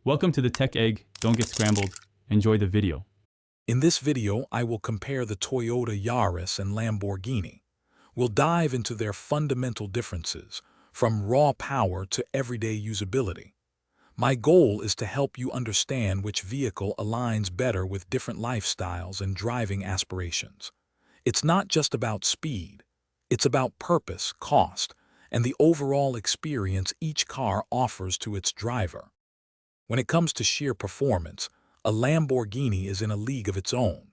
Welcome to the Tech Egg. Don't get scrambled. Enjoy the video. In this video, I will compare the Toyota Yaris and Lamborghini. We'll dive into their fundamental differences, from raw power to everyday usability. My goal is to help you understand which vehicle aligns better with different lifestyles and driving aspirations. It's not just about speed. It's about purpose, cost, and the overall experience each car offers to its driver. When it comes to sheer performance, a Lamborghini is in a league of its own.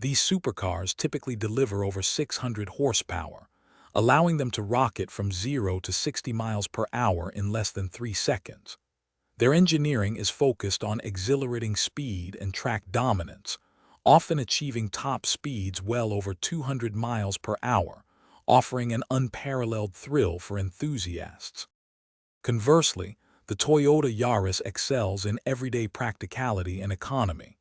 These supercars typically deliver over 600 horsepower, allowing them to rocket from 0 to 60 miles per hour in less than 3 seconds. Their engineering is focused on exhilarating speed and track dominance, often achieving top speeds well over 200 miles per hour, offering an unparalleled thrill for enthusiasts. Conversely, the Toyota Yaris excels in everyday practicality and economy.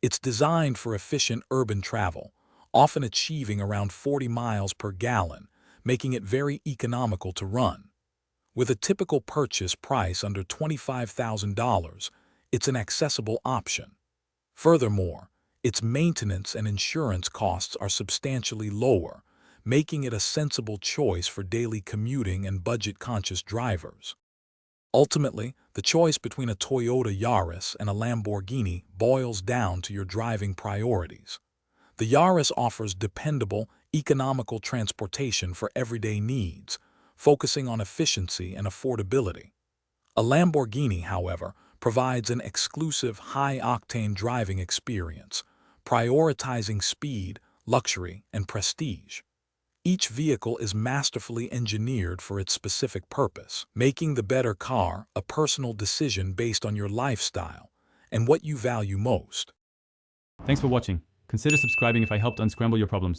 It's designed for efficient urban travel, often achieving around 40 miles per gallon, making it very economical to run. With a typical purchase price under $25,000, it's an accessible option. Furthermore, its maintenance and insurance costs are substantially lower, making it a sensible choice for daily commuting and budget-conscious drivers. Ultimately, the choice between a Toyota Yaris and a Lamborghini boils down to your driving priorities. The Yaris offers dependable, economical transportation for everyday needs, focusing on efficiency and affordability. A Lamborghini, however, provides an exclusive high-octane driving experience, prioritizing speed, luxury, and prestige. Each vehicle is masterfully engineered for its specific purpose, making the better car a personal decision based on your lifestyle and what you value most. Thanks for watching. Consider subscribing if I helped unscramble your problems.